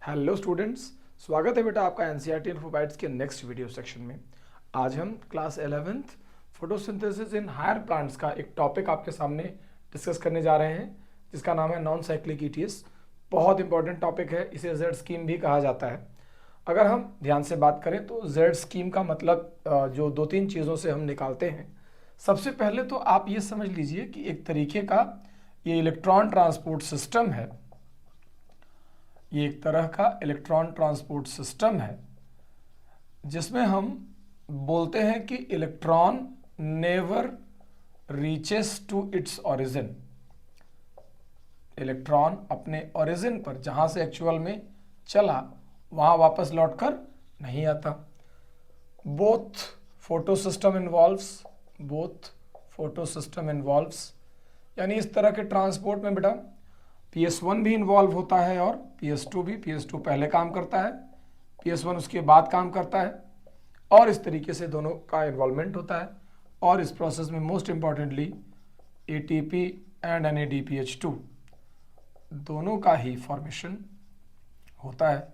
Hello students, स्वागत है बेटा आपका एनसीईआरटी इन्फोबाइट्स के नेक्स्ट वीडियो सेक्शन में। आज हम class 11th photosynthesis in higher plants का एक टॉपिक आपके सामने डिस्कस करने जा रहे हैं जिसका नाम है नॉन साइक्लिक ईटीएस। बहुत इंपॉर्टेंट टॉपिक है, इसे जेड स्कीम भी कहा जाता है। अगर हम ध्यान से बात करें तो जेड स्कीम का मतलब जो दो तीन चीज़ों से हम निकालते हैं। सबसे पहले तो आप ये समझ लीजिए कि एक तरीके का ये इलेक्ट्रॉन ट्रांसपोर्ट सिस्टम है। ये एक तरह का इलेक्ट्रॉन ट्रांसपोर्ट सिस्टम है जिसमें हम बोलते हैं कि electron never reaches to its origin. Electron अपने ओरिजिन पर, जहां से एक्चुअल में चला, वहां वापस लौटकर नहीं आता। बोथ फोटो सिस्टम इन्वॉल्व्स यानी इस तरह के ट्रांसपोर्ट में बेटा PS1 भी इन्वॉल्व होता है और PS2 भी। PS2 पहले काम करता है, PS1 उसके बाद काम करता है और इस तरीके से दोनों का इन्वॉल्वमेंट होता है। और इस प्रोसेस में most importantly ATP and NADPH2 दोनों का ही फॉर्मेशन होता है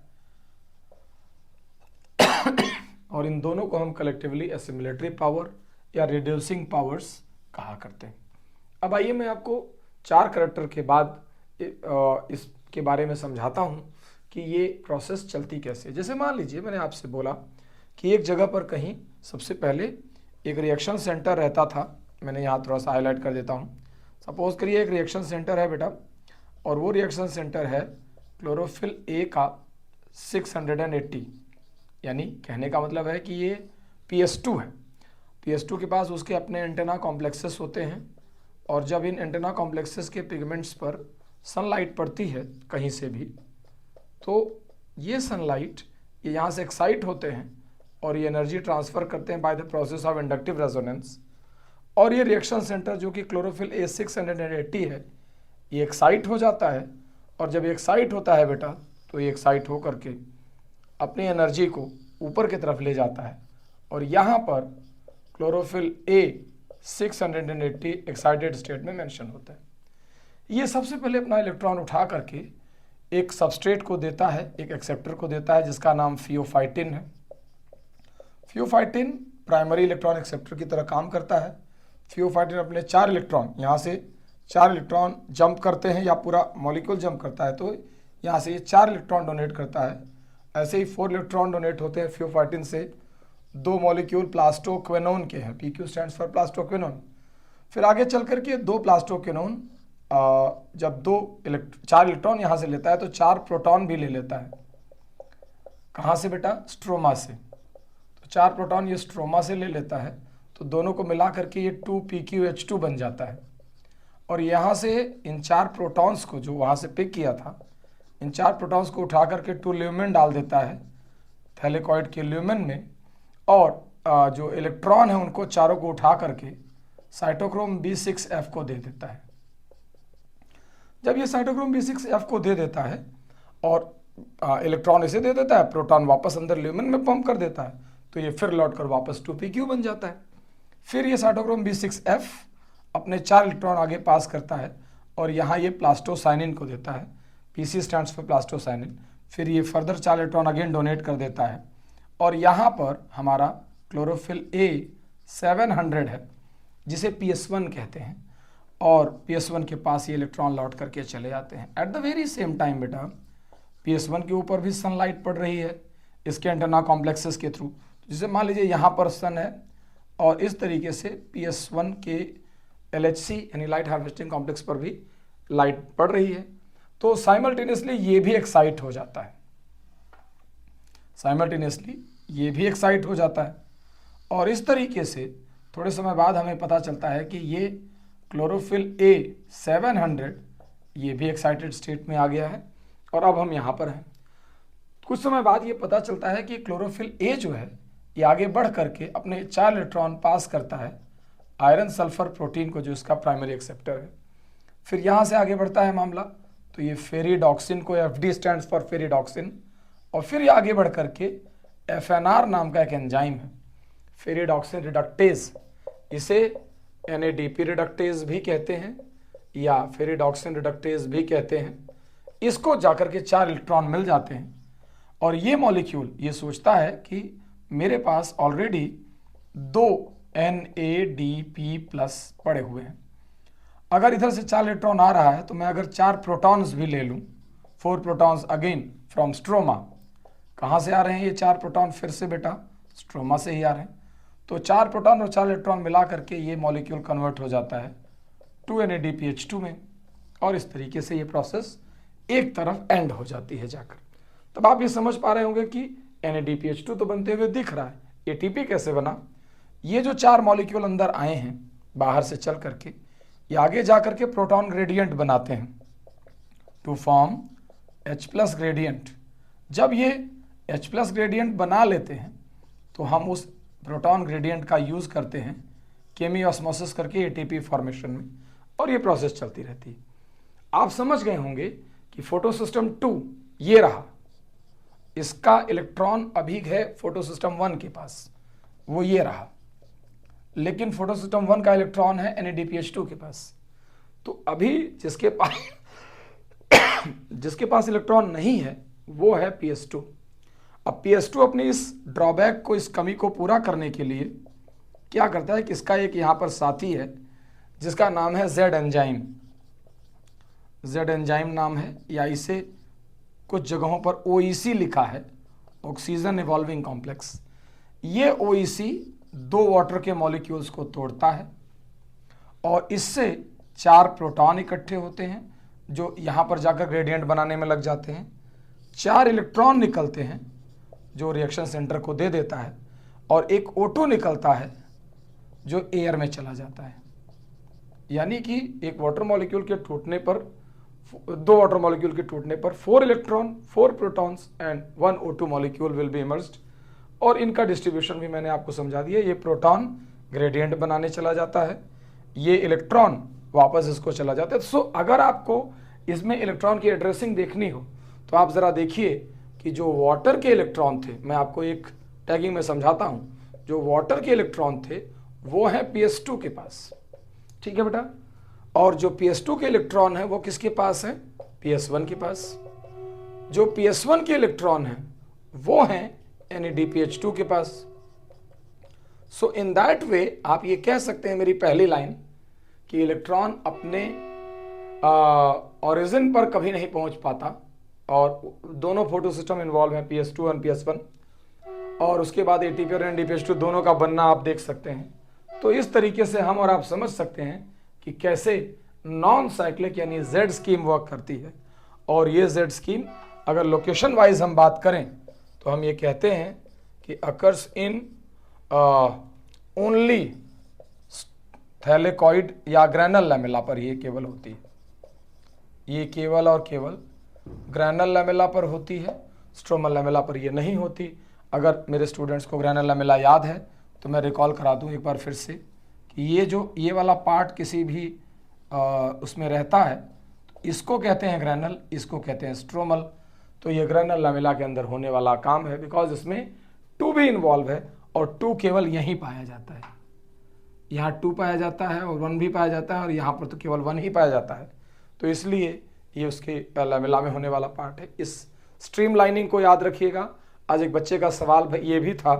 और इन दोनों को हम कलेक्टिवली एसिमिलेटरी पावर या रिड्यूसिंग पावर्स कहा करते हैं। अब आइए मैं आपको 4 करैक्टर के बाद इसके बारे में समझाता हूं कि ये प्रोसेस चलती कैसे। जैसे मान लीजिए मैंने आपसे बोला कि एक जगह पर कहीं सबसे पहले एक रिएक्शन सेंटर रहता था। मैंने यहाँ थोड़ा सा हाईलाइट कर देता हूँ। सपोज करिए एक रिएक्शन सेंटर है बेटा और वो रिएक्शन सेंटर है क्लोरोफिल ए का 680, यानी कहने का मतलब है कि ये PS2 है। PS2 के पास उसके अपने एंटेना कॉम्प्लेक्सेस होते हैं और जब इन एंटेना कॉम्प्लेक्सेस के पिगमेंट्स पर सनलाइट पड़ती है कहीं से भी, तो ये सनलाइट ये यहाँ से एक्साइट होते हैं और ये एनर्जी ट्रांसफ़र करते हैं by the process of inductive resonance. और ये रिएक्शन सेंटर जो कि क्लोरोफिल ए 680 है, ये एक्साइट हो जाता है और जब ये एक्साइट होता है बेटा तो ये एक्साइट हो करके अपनी एनर्जी को ऊपर की तरफ ले जाता है और यहाँ पर क्लोरोफिल ए 680 एक्साइटेड स्टेट में मेंशन होता है। ये सबसे पहले अपना इलेक्ट्रॉन उठा करके एक सबस्ट्रेट को देता है, एक एक्सेप्टर को देता है जिसका नाम फियोफाइटिन है। फियोफाइटिन प्राइमरी इलेक्ट्रॉन एक्सेप्टर की तरह काम करता है। फियोफाइटिन अपने 4 इलेक्ट्रॉन, यहाँ से 4 इलेक्ट्रॉन जंप करते हैं या पूरा मॉलिक्यूल जंप करता है तो यहाँ से ये 4 इलेक्ट्रॉन डोनेट करता है। ऐसे ही 4 इलेक्ट्रॉन डोनेट होते हैं फियोफाइटिन से 2 मॉलिक्यूल प्लास्टोक्विनोन के हैं। PQ stands for plastoquinone. फिर आगे चल करके 2 प्लास्टोक्विनोन जब 4 इलेक्ट्रॉन यहाँ से लेता है तो 4 प्रोटॉन भी ले लेता है। कहाँ से बेटा? स्ट्रोमा से। तो 4 प्रोटॉन ये स्ट्रोमा से ले लेता है तो दोनों को मिला करके ये 2PQH2 बन जाता है। और यहाँ से इन 4 प्रोटॉन्स को जो वहाँ से पिक किया था, इन 4 प्रोटॉन्स को उठा करके 2 ल्यूमेन डाल देता है थैलेकॉइड के ल्यूमेन में और जो इलेक्ट्रॉन है उनको चारों को उठा करके साइटोक्रोम B6F को दे देता है। जब ये साइटोक्रोम B6F को दे देता है और इलेक्ट्रॉन इसे दे देता है, प्रोटॉन वापस अंदर ल्यूमेन में पंप कर देता है तो ये फिर लौटकर वापस 2PQ बन जाता है। फिर ये साइटोक्रोम B6F अपने 4 इलेक्ट्रॉन आगे पास करता है और यहाँ ये प्लास्टोसाइनिन को देता है। PC stands for plastocyanin. फिर ये फर्दर 4 इलेक्ट्रॉन अगेन डोनेट कर देता है और यहाँ पर हमारा क्लोरोफिल A 700 है जिसे PS1 कहते हैं और PS1 के पास ये इलेक्ट्रॉन लौट करके चले जाते हैं। At the very same time बेटा PS1 के ऊपर भी सनलाइट पड़ रही है इसके एंटेना कॉम्प्लेक्सेस के थ्रू। जैसे मान लीजिए यहाँ पर सन है और इस तरीके से PS1 के LHC यानी लाइट हार्वेस्टिंग कॉम्प्लेक्स पर भी लाइट पड़ रही है तो साइमल्टेनियसली ये भी एक्साइट हो जाता है। और इस तरीके से थोड़े समय बाद हमें पता चलता है कि ये क्लोरोफिल A 700 ये भी एक्साइटेड स्टेट में आ गया है और अब हम यहाँ पर हैं। कुछ समय बाद ये पता चलता है कि क्लोरोफिल A जो है ये आगे बढ़ करके अपने 4 इलेक्ट्रॉन पास करता है आयरन सल्फर प्रोटीन को जो इसका प्राइमरी एक्सेप्टर है। फिर यहाँ से आगे बढ़ता है मामला तो ये फेरिडॉक्सिन को, FD स्टैंड्स फॉर फेरिडॉक्सिन, और फिर ये आगे बढ़ करके FNR नाम का एक एंजाइम है, फेरिडॉक्सिन रिडक्टेज, इसे NADP रिडक्टेज भी कहते हैं या फेरिडॉक्सिन रिडक्टेज भी कहते हैं। इसको जाकर के 4 इलेक्ट्रॉन मिल जाते हैं और ये मॉलिक्यूल ये सोचता है कि मेरे पास ऑलरेडी 2 NADP प्लस पड़े हुए हैं। अगर इधर से 4 इलेक्ट्रॉन आ रहा है तो मैं अगर 4 प्रोटॉन्स भी ले लूं, 4 प्रोटॉन्स अगेन फ्रॉम स्ट्रोमा। कहाँ से आ रहे हैं ये 4 प्रोटॉन? फिर से बेटा स्ट्रोमा से ही आ रहे हैं। तो 4 प्रोटॉन और 4 इलेक्ट्रॉन मिला करके ये मॉलिक्यूल कन्वर्ट हो जाता है 2 NADPH2 में, और इस तरीके से ये प्रोसेस एक तरफ एंड हो जाती है जाकर। तब आप ये समझ पा रहे होंगे कि NADPH2 तो बनते हुए दिख रहा है, ATP कैसे बना? ये जो 4 मॉलिक्यूल अंदर आए हैं बाहर से चल करके, ये आगे जा करके प्रोटॉन ग्रेडियंट बनाते हैं टू फॉर्म H+ ग्रेडियंट। जब ये H+ ग्रेडियंट बना लेते हैं तो हम उस प्रोटॉन ग्रेडियंट का यूज़ करते हैं केमियोस्मोसिस करके ATP फॉर्मेशन में, और ये प्रोसेस चलती रहती है। आप समझ गए होंगे कि फोटोसिस्टम 2 ये रहा, इसका इलेक्ट्रॉन अभी है फोटोसिस्टम 1 के पास, वो ये रहा, लेकिन फोटोसिस्टम 1 का इलेक्ट्रॉन है NADPH2 के पास। तो अभी जिसके पास इलेक्ट्रॉन नहीं है वो है PS2। अब PS2 अपनी इस ड्रॉबैक को, इस कमी को पूरा करने के लिए क्या करता है कि इसका एक यहाँ पर साथी है जिसका नाम है Z एंजाइम। Z एंजाइम नाम है, या इसे कुछ जगहों पर OEC लिखा है, ऑक्सीजन इवॉल्विंग कॉम्प्लेक्स। ये OEC 2 वाटर के मॉलिक्यूल्स को तोड़ता है और इससे 4 प्रोटॉन इकट्ठे होते हैं जो यहाँ पर जाकर ग्रेडियंट बनाने में लग जाते हैं। 4 इलेक्ट्रॉन निकलते हैं जो रिएक्शन सेंटर को दे देता है, और एक O2 निकलता है जो एयर में चला जाता है। यानी कि एक वाटर मॉलिक्यूल के टूटने पर, 2 वाटर मॉलिक्यूल के टूटने पर 4 electron, 4 protons and 1 O2 molecule will be emerged. और इनका डिस्ट्रीब्यूशन भी मैंने आपको समझा दिया। ये प्रोटॉन ग्रेडियंट बनाने चला जाता है, ये इलेक्ट्रॉन वापस इसको चला जाता है। सो अगर आपको इसमें इलेक्ट्रॉन की एड्रेसिंग देखनी हो तो आप ज़रा देखिए कि जो वाटर के इलेक्ट्रॉन थे, मैं आपको एक टैगिंग में समझाता हूँ, जो वाटर के इलेक्ट्रॉन थे वो है PS2 के पास, ठीक है बेटा। और जो PS2 के इलेक्ट्रॉन है वो किसके पास है? PS1 के पास। जो PS1 के इलेक्ट्रॉन है वो हैं NADPH2 के पास। सो इन दैट वे आप ये कह सकते हैं, मेरी पहली लाइन, कि इलेक्ट्रॉन अपने ओरिजिन पर कभी नहीं पहुंच पाता, और दोनों फोटोसिस्टम इन्वॉल्व है, PS2 और PS1, और उसके बाद ATP और NADPH2 दोनों का बनना आप देख सकते हैं। तो इस तरीके से हम और आप समझ सकते हैं कि कैसे नॉन साइक्लिक यानी Z स्कीम वर्क करती है। और ये Z स्कीम अगर लोकेशन वाइज हम बात करें तो हम ये कहते हैं कि अकर्स इन ओनली थैलेकॉइड या ग्रैनल लैमेला पर ये केवल होती है, ये केवल और केवल ग्रैनल लैमेला पर होती है, स्ट्रोमल लैमेला पर ये नहीं होती। अगर मेरे स्टूडेंट्स को ग्रैनल लैमेला याद है तो मैं रिकॉल करा दूं एक बार फिर से कि ये वाला पार्ट किसी भी उसमें रहता है, तो इसको कहते हैं ग्रैनल, इसको कहते हैं स्ट्रोमल। तो ये ग्रैनल लैमेला के अंदर होने वाला काम है, बिकॉज इसमें 2 भी इन्वॉल्व है, और 2 केवल यहीं पाया जाता है। यहाँ 2 पाया जाता है और 1 भी पाया जाता है, और यहाँ पर तो केवल 1 ही पाया जाता है। तो इसलिए ये उसके लैमेला में होने वाला पार्ट है। इस स्ट्रीम लाइनिंग को याद रखिएगा। आज एक बच्चे का सवाल ये भी था,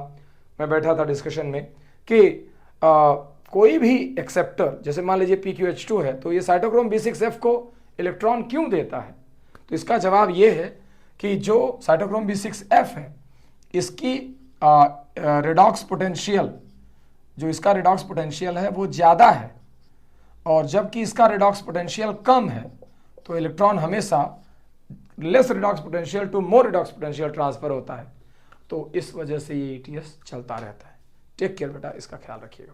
मैं बैठा था डिस्कशन में, कि कोई भी एक्सेप्टर, जैसे मान लीजिए PQH2 है, तो ये साइटोक्रोम B6F को इलेक्ट्रॉन क्यों देता है? तो इसका जवाब ये है कि जो साइटोक्रोम B6F है, इसकी रिडॉक्स पोटेंशियल, जो इसका रिडॉक्स पोटेंशियल है वो ज़्यादा है, और जबकि इसका रिडॉक्स पोटेंशियल कम है, तो इलेक्ट्रॉन हमेशा less redox potential to more redox potential transfer होता है। तो इस वजह से ये ETS चलता रहता है। टेक केयर बेटा, इसका ख्याल रखिएगा।